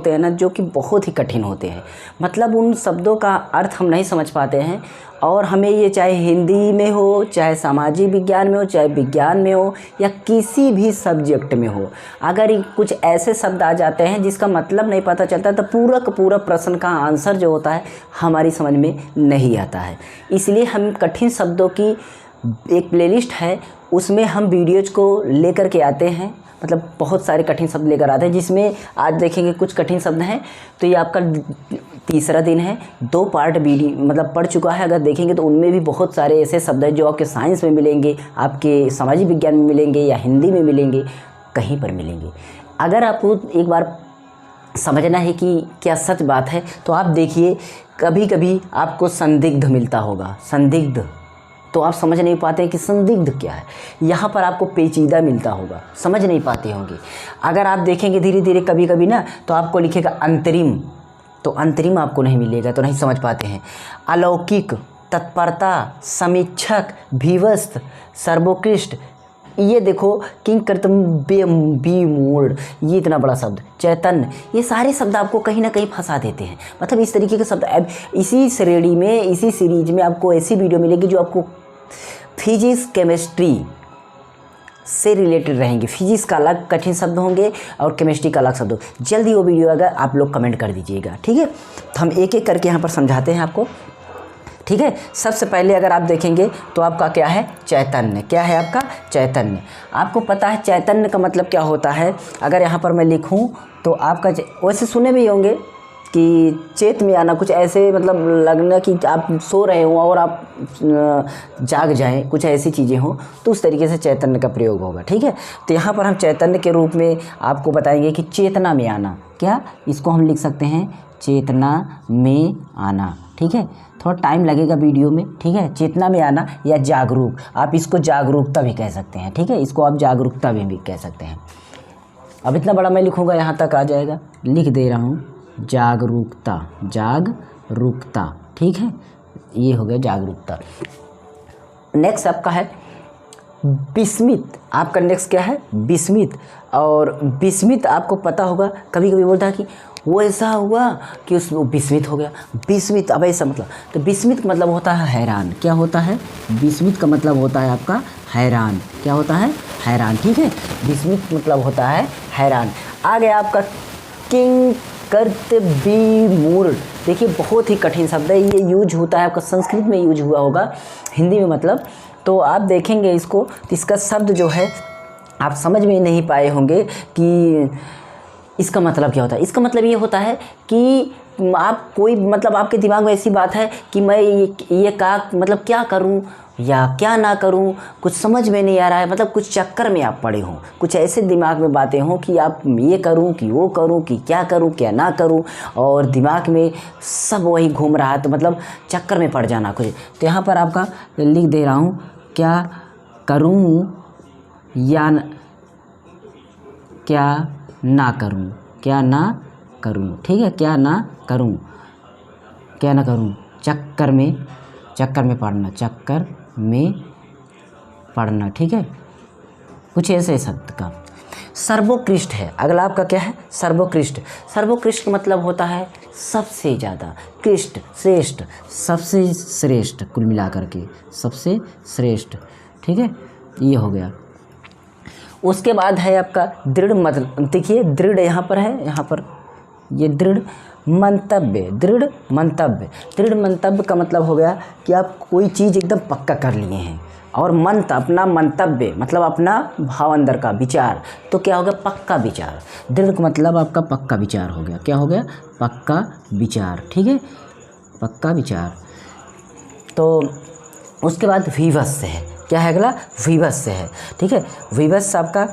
होते हैं ना जो कि बहुत ही कठिन होते हैं, मतलब उन शब्दों का अर्थ हम नहीं समझ पाते हैं। और हमें ये चाहे हिंदी में हो, चाहे सामाजिक विज्ञान में हो, चाहे विज्ञान में हो, या किसी भी सब्जेक्ट में हो, अगर कुछ ऐसे शब्द आ जाते हैं जिसका मतलब नहीं पता चलता तो पूरा का पूरा प्रश्न का आंसर जो होता है हमारी समझ में नहीं आता है। इसलिए हम कठिन शब्दों की एक प्लेलिस्ट है, उसमें हम वीडियोज़ को लेकर के आते हैं, मतलब बहुत सारे कठिन शब्द लेकर आते हैं, जिसमें आज देखेंगे कुछ कठिन शब्द हैं। तो ये आपका तीसरा दिन है, 2 पार्ट वीडियो मतलब पढ़ चुका है। अगर देखेंगे तो उनमें भी बहुत सारे ऐसे शब्द हैं जो आपके साइंस में मिलेंगे, आपके सामाजिक विज्ञान में मिलेंगे, या हिंदी में मिलेंगे, कहीं पर मिलेंगे। अगर आपको एक बार समझना है कि क्या सच बात है तो आप देखिए, कभी कभी आपको संदिग्ध मिलता होगा, संदिग्ध, तो आप समझ नहीं पाते हैं कि संदिग्ध क्या है। यहाँ पर आपको पेचीदा मिलता होगा, समझ नहीं पाते होंगे। अगर आप देखेंगे धीरे धीरे कभी कभी ना, तो आपको लिखेगा अंतरिम, तो अंतरिम आपको नहीं मिलेगा, तो नहीं समझ पाते हैं। अलौकिक, तत्परता, समीक्षक, भीवस्त, सर्वोत्कृष्ट, ये देखो किंग कर्तम बी मूड, ये इतना बड़ा शब्द, चैतन्य, ये सारे शब्द आपको कहीं ना कहीं फंसा देते हैं। मतलब इस तरीके के शब्द अब इसी श्रेणी में, इसी सीरीज में आपको ऐसी वीडियो मिलेगी जो आपको फिजिक्स केमिस्ट्री से रिलेटेड रहेंगे। फिजिक्स का अलग कठिन शब्द होंगे और केमिस्ट्री का अलग शब्द होंगे। जल्दी वो वीडियो अगर आप लोग कमेंट कर दीजिएगा, ठीक है। तो हम एक एक करके यहाँ पर समझाते हैं आपको, ठीक है। सबसे पहले अगर आप देखेंगे तो आपका क्या है, चैतन्य। क्या है आपका, चैतन्य। आपको पता है चैतन्य का मतलब क्या होता है? अगर यहाँ पर मैं लिखूँ तो आपका वैसे सुने भी होंगे कि चेत में आना, कुछ ऐसे मतलब लगना कि आप सो रहे हो और आप जाग जाएं, कुछ ऐसी चीज़ें हों, तो उस तरीके से चैतन्य का प्रयोग होगा, ठीक है। तो यहाँ पर हम चैतन्य के रूप में आपको बताएंगे कि चेतना में आना, क्या इसको हम लिख सकते हैं, चेतना में आना, ठीक है। थोड़ा टाइम लगेगा वीडियो में, ठीक है। चेतना में आना या जागरूक, आप इसको जागरूकता भी कह सकते हैं, ठीक है। इसको आप जागरूकता भी कह सकते हैं। अब इतना बड़ा मैं लिखूँगा, यहाँ तक आ जाएगा, लिख दे रहा हूँ, जागरूकता, जागरूकता, ठीक है। ये हो गया जागरूकता। नेक्स्ट आपका है विस्मित। आपका नेक्स्ट क्या है, विस्मित। और विस्मित आपको पता होगा, कभी कभी बोलता है कि वो ऐसा हुआ कि उस विस्मित हो गया, विस्मित। अब ऐसा मतलब, तो विस्मित का मतलब होता है हैरान। क्या होता है, विस्मित का मतलब होता है आपका हैरान। क्या होता है, हैरान, ठीक है। विस्मित मतलब होता है हैरान। आ गया आपका किंग करते बी मूड। देखिए बहुत ही कठिन शब्द है, ये यूज होता है आपका संस्कृत में यूज हुआ होगा, हिंदी में मतलब। तो आप देखेंगे इसको, तो इसका शब्द जो है आप समझ में नहीं पाए होंगे कि इसका मतलब क्या होता है। इसका मतलब ये होता है कि आप कोई मतलब आपके दिमाग में ऐसी बात है कि मैं ये का मतलब क्या करूं या क्या ना करूं, कुछ समझ में नहीं आ रहा है, मतलब कुछ चक्कर में आप पड़े हों, कुछ ऐसे दिमाग में बातें हों कि आप ये करूं कि वो करूं कि क्या करूं क्या ना करूं, और दिमाग में सब वही घूम रहा है, तो मतलब चक्कर में पड़ जाना कुछ। तो यहाँ पर आपका लिख दे रहा हूँ, क्या करूं या क्या ना करूं, क्या ना करूं, ठीक है। क्या ना करूं, क्या ना करूं, चक्कर में पड़ना, चक्कर में पड़ना, ठीक है। कुछ ऐसे शब्द का। सर्वोत्कृष्ट है अगला आपका, क्या है, सर्वोत्कृष्ट। सर्वोत्कृष्ट का मतलब होता है सबसे ज़्यादा, कृष्ट श्रेष्ठ, सबसे श्रेष्ठ, कुल मिलाकर के सबसे श्रेष्ठ, ठीक है। ये हो गया। उसके बाद है आपका दृढ़ मतलब, देखिए दृढ़ यहाँ पर है, यहाँ पर ये दृढ़ मंतव्य, दृढ़ मंतव्य। दृढ़ मंतव्य का मतलब हो गया कि आप कोई चीज़ एकदम पक्का कर लिए हैं, और अपना मंतव्य मतलब अपना भाव अंदर का विचार, तो क्या हो गया, पक्का विचार। दृढ़ का मतलब आपका पक्का विचार हो गया। क्या हो गया, पक्का विचार, ठीक है, पक्का विचार। तो उसके बाद विवश है, क्या है अगला, विवश है, ठीक है। विवश आपका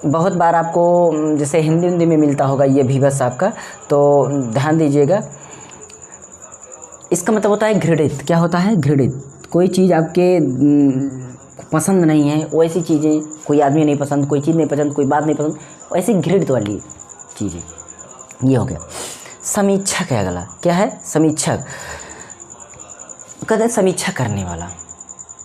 बहुत बार आपको जैसे हिंदी में मिलता होगा ये विवश आपका, तो ध्यान दीजिएगा। इसका मतलब होता है घृणित। क्या होता है, घृणित। कोई चीज़ आपके पसंद नहीं है, वैसी चीज़ें, कोई आदमी नहीं पसंद, कोई चीज़ नहीं पसंद, कोई बात नहीं पसंद, वैसी घृणित वाली चीज़ें, ये हो गया। समीक्षक है अगला, क्या है, समीक्षक। कहते हैं समीक्षा करने वाला।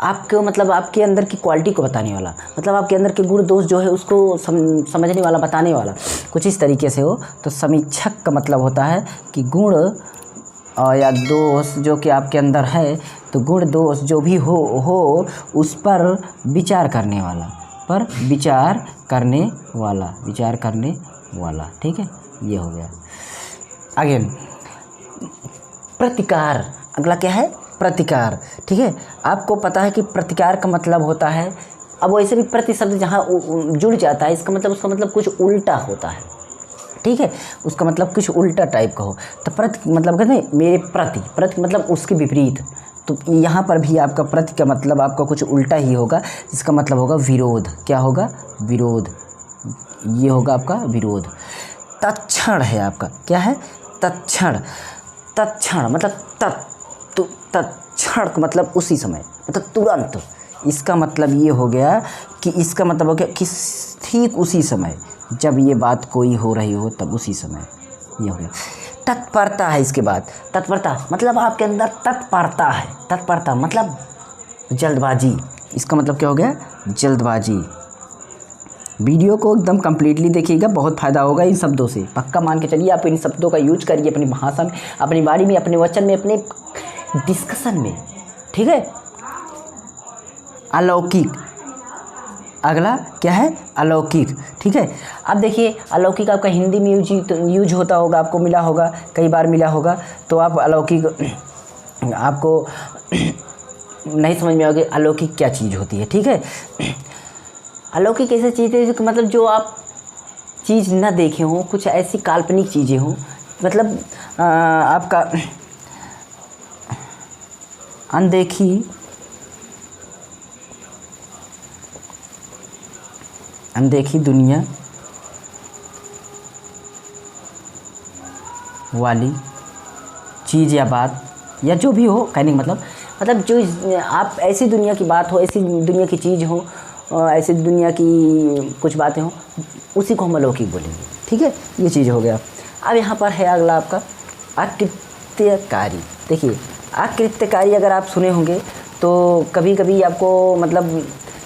आपको मतलब आपके अंदर की क्वालिटी को बताने वाला, मतलब आपके अंदर के गुण दोष जो है उसको समझने वाला, बताने वाला, कुछ इस तरीके से हो। तो समीक्षक का मतलब होता है कि गुण या दोष जो कि आपके अंदर है, तो गुण दोष जो भी हो उस पर विचार करने वाला, विचार करने वाला। ठीक है, ये हो गया। आगे प्रतिकार, अगला क्या है? प्रतिकार। ठीक है, आपको पता है कि प्रतिकार का मतलब होता है, अब वैसे भी प्रति शब्द जहाँ जुड़ जाता है उसका मतलब कुछ उल्टा होता है। ठीक है, उसका मतलब कुछ उल्टा टाइप का हो। तो प्रति मतलब कहते हैं मेरे प्रति मतलब उसके विपरीत। तो यहाँ पर भी आपका प्रति का मतलब आपका कुछ उल्टा ही होगा, जिसका मतलब होगा विरोध। क्या होगा? विरोध। ये होगा आपका विरोध। तत्क्षण है आपका, क्या है? तत्क्षण मतलब तत्क्षण का मतलब उसी समय, मतलब तुरंत। इसका मतलब ये हो गया कि इसका मतलब हो गया कि ठीक उसी समय जब ये बात कोई हो रही हो तब उसी समय, ये हो गया। तत्परता है इसके बाद। तत्परता मतलब आपके अंदर तत्परता है। तत्परता मतलब जल्दबाजी। इसका मतलब क्या हो गया? जल्दबाजी। वीडियो को एकदम कंप्लीटली देखिएगा, बहुत फ़ायदा होगा इन शब्दों से। पक्का मान के चलिए, आप इन शब्दों का यूज करिए अपनी भाषा में, अपनी वाणी में, अपने वचन में, अपने डिस्कशन में। ठीक है। अलौकिक, अगला क्या है? अलौकिक। ठीक है, अब देखिए अलौकिक आपका हिंदी में यूज होता होगा, आपको मिला होगा, कई बार मिला होगा। तो आप अलौकिक आपको नहीं समझ में आओगे अलौकिक क्या चीज़ होती है। ठीक है, अलौकिक ऐसी चीज़ है जो मतलब जो आप चीज़ ना देखे हों, कुछ ऐसी काल्पनिक चीज़ें हों, मतलब आपका अनदेखी दुनिया वाली चीज़ या बात या जो भी हो, कहने का मतलब जो आप ऐसी दुनिया की बात हो, ऐसी दुनिया की चीज़ हो, ऐसी दुनिया की कुछ बातें हो, उसी को हम अलौकिक बोलेंगे। ठीक है, ये चीज़ हो गया। अब यहाँ पर है अगला आपका अकृत्यकारी। देखिए अकृत्यकारी अगर आप सुने होंगे तो कभी कभी आपको मतलब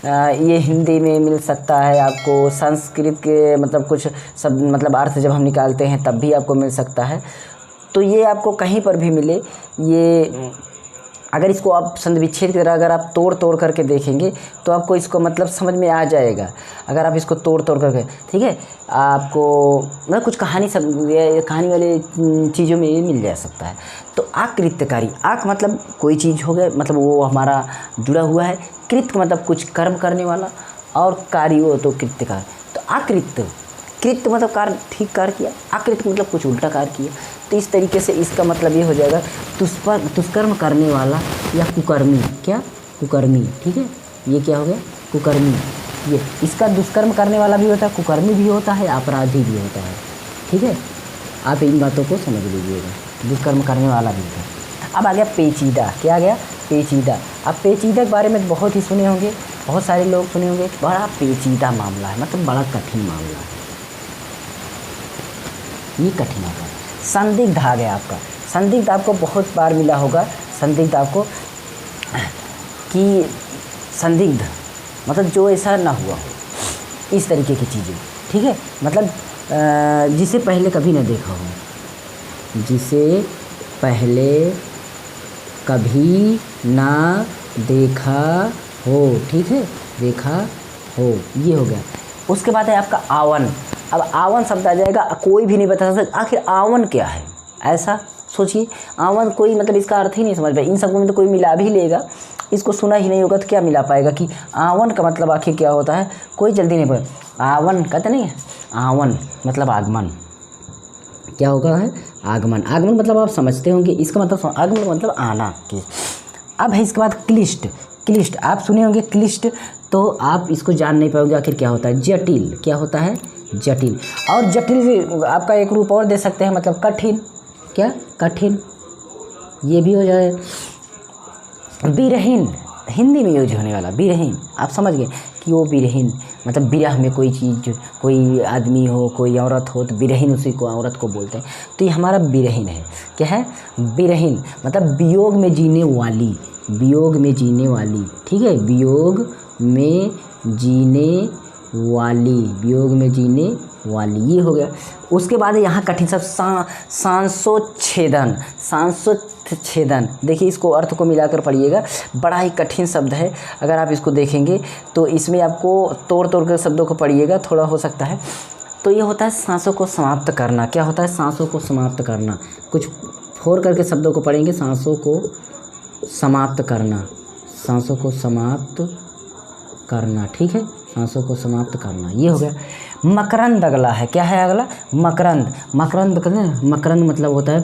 ये हिंदी में मिल सकता है, आपको संस्कृत के मतलब कुछ सब मतलब अर्थ जब हम निकालते हैं तब भी आपको मिल सकता है। तो ये आपको कहीं पर भी मिले, ये अगर इसको आप संधि विच्छेद की तरह अगर आप तोड़ करके देखेंगे तो आपको इसको मतलब समझ में आ जाएगा। अगर आप इसको तोड़ करके, ठीक है, आपको मतलब कुछ कहानी वाले चीज़ों में ये मिल जा सकता है। तो अकृत्यकारी, आक मतलब कोई चीज़ हो गया, मतलब वो हमारा जुड़ा हुआ है। कृत्य मतलब कुछ कर्म करने वाला, और कार्य हो तो कृत्यकार। तो कृत्य मतलब कार्य, ठीक कार्य किया। अकृत्य मतलब कुछ उल्टा कार्य किया। तो इस तरीके से इसका मतलब ये हो जाएगा दुष्कर्म करने वाला या कुकर्मी। क्या? कुकर्मी। ठीक है, ये क्या हो गया? कुकर्मी। ये इसका दुष्कर्म करने वाला भी होता है, कुकर्मी भी होता है, अपराधी भी होता है। ठीक है, आप इन बातों को समझ लीजिएगा, दुष्कर्म करने वाला भी होता है। अब आ गया पेचीदा। क्या आ गया? पेचीदा। अब पेचीदा के बारे में बहुत ही सुने होंगे, बहुत सारे लोग सुने होंगे। बड़ा पेचीदा मामला है, मतलब बड़ा कठिन मामला है, ये कठिन होता है। संदिग्ध आ गया आपका। संदिग्ध आपको बहुत बार मिला होगा। संदिग्ध आपको कि संदिग्ध मतलब जो ऐसा ना हुआ हो, इस तरीके की चीज़ें। ठीक है, मतलब जिसे पहले कभी ना देखा हो, जिसे पहले कभी ना देखा हो। ठीक है, देखा हो, ये हो गया। उसके बाद है आपका आवन। अब आवन शब्द आ जाएगा, कोई भी नहीं बता सकता आखिर आवन क्या है। ऐसा सोचिए, आवन कोई मतलब इसका अर्थ ही नहीं समझ पाए। इन सबको में तो कोई मिला भी लेगा, इसको सुना ही नहीं होगा तो क्या मिला पाएगा कि आवन का मतलब आखिर क्या होता है, कोई जल्दी नहीं पता। आवन कहते नहीं है, आवन मतलब आगमन। क्या होगा? है आगमन। आगमन मतलब आप समझते होंगे, इसका मतलब आगमन मतलब आना। अब है इसके बाद क्लिष्ट। क्लिष्ट आप सुने होंगे, क्लिष्ट तो आप इसको जान नहीं पाओगे आखिर क्या होता है। जटिल। क्या होता है? जटिल। और जटिल आपका एक रूप और दे सकते हैं, मतलब कठिन। क्या? कठिन, ये भी हो जाए। विरहीन, हिंदी में यूज होने वाला विरहीन। आप समझ गए कि वो विरहीन मतलब विरह में कोई चीज़, कोई आदमी हो, कोई औरत हो तो विरहीन उसी को औरत को बोलते हैं। तो ये हमारा विरहीन है। क्या है? विरहीन मतलब वियोग में जीने वाली, वियोग में जीने वाली, ठीक है, वियोग में जीने वाली, वियोग में जीने वाली, ये हो गया। उसके बाद यहाँ कठिन शब्द सांसोच्छेदन, सांसोच्छेदन, देखिए इसको अर्थ को मिलाकर पढ़िएगा, बड़ा ही कठिन शब्द है। अगर आप इसको देखेंगे तो इसमें आपको तोड़ तोड़ कर शब्दों को पढ़िएगा, थोड़ा हो सकता है। तो ये होता है सांसों को समाप्त करना। क्या होता है? सांसों को समाप्त करना। कुछ फोड़ करके शब्दों को पढ़ेंगे, सांसों को समाप्त करना, सांसों को समाप्त करना, ठीक है, सांसों को समाप्त करना, ये हो गया। मकरंद अगला है, क्या है अगला? मकरंद। मकरंद मकरंद मतलब होता है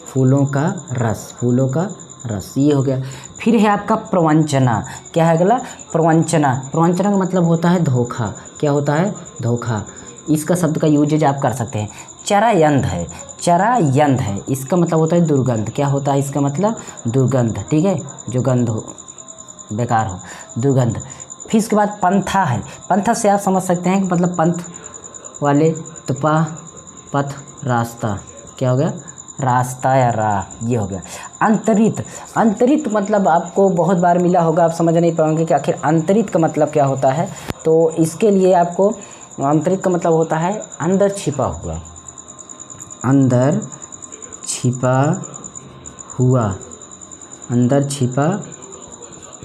फूलों का रस, फूलों का रस, ये हो गया। फिर है आपका प्रवंचना। क्या है अगला? प्रवंचना। प्रवंचना का मतलब होता है धोखा। क्या होता है? धोखा। इसका शब्द का यूजेज आप कर सकते हैं। चरायंध है, चरायंध है, इसका मतलब होता है दुर्गंध। क्या होता है इसका मतलब? दुर्गंध, ठीक है, जो गंध हो, बेकार हो, दुर्गंध। फिर इसके बाद पंथा है। पंथा से आप समझ सकते हैं कि मतलब पंथ वाले, तो पथ, रास्ता, क्या हो गया? रास्ता या राह, ये हो गया। अंतरित। अंतरित मतलब आपको बहुत बार मिला होगा, आप समझ नहीं पाएंगे कि आखिर अंतरित का मतलब क्या होता है। तो इसके लिए आपको, अंतरित का मतलब होता है अंदर छिपा हुआ, अंदर छिपा हुआ, अंदर छिपा,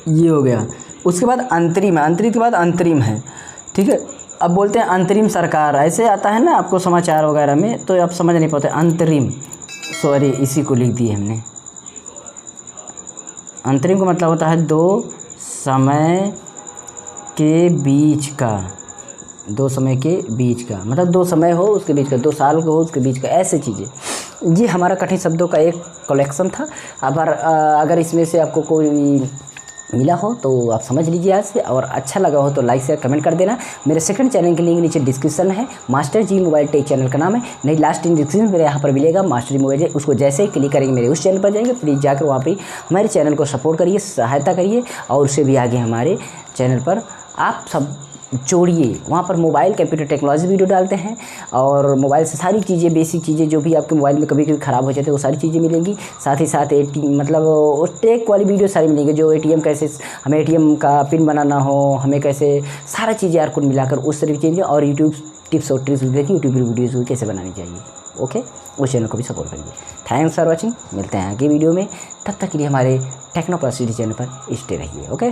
ये हो गया। उसके बाद अंतरिम है, अंतरित के बाद अंतरिम है, ठीक है। अब बोलते हैं अंतरिम सरकार, ऐसे आता है ना आपको समाचार वगैरह में, तो आप समझ नहीं पाते। अंतरिम, सॉरी इसी को लिख दिए हमने। अंतरिम का मतलब होता है दो समय के बीच का, दो समय के बीच का, मतलब दो समय हो उसके बीच का, 2 साल को हो उसके बीच का, ऐसे चीज़ें। ये हमारा कठिन शब्दों का एक कलेक्शन था। अगर इसमें से आपको कोई मिला हो तो आप समझ लीजिए आज से, और अच्छा लगा हो तो लाइक शेयर कमेंट कर देना। मेरे सेकंड चैनल की लिंक नीचे डिस्क्रिप्शन है, मास्टर जी मोबाइल टेक चैनल का नाम है, नहीं लास्ट इन डिस्क्रिप्शन मेरे यहाँ पर मिलेगा मास्टर जी मोबाइल। उसको जैसे ही क्लिक करेंगे मेरे उस चैनल पर जाएंगे, प्लीज़ जाकर वहाँ पर हमारे चैनल को सपोर्ट करिए, सहायता करिए, और उससे भी आगे हमारे चैनल पर आप सब जोड़िए। वहाँ पर मोबाइल कंप्यूटर टेक्नोलॉजी वीडियो डालते हैं, और मोबाइल से सारी चीज़ें, बेसिक चीज़ें जो भी आपके मोबाइल में कभी कभी ख़राब हो जाते हैं वो सारी चीज़ें मिलेंगी। साथ ही साथ मतलब टेक वाली वीडियो सारी मिलेंगी, जो ATM कैसे, हमें ATM का पिन बनाना हो, हमें कैसे, सारा चीज़ें यार कुल मिलाकर उस तरीके की, और यूट्यूब टिप्स और ट्रिक्स देखिए, यूट्यूब वीडियोज़ कैसे बनानी चाहिए। ओके, उस चैनल को भी सपोर्ट करिए। थैंक्स फॉर वॉचिंग, मिलते हैं आगे वीडियो में, तब तक के लिए हमारे टेक्नो प्लस चैनल पर स्टे रहिए। ओके।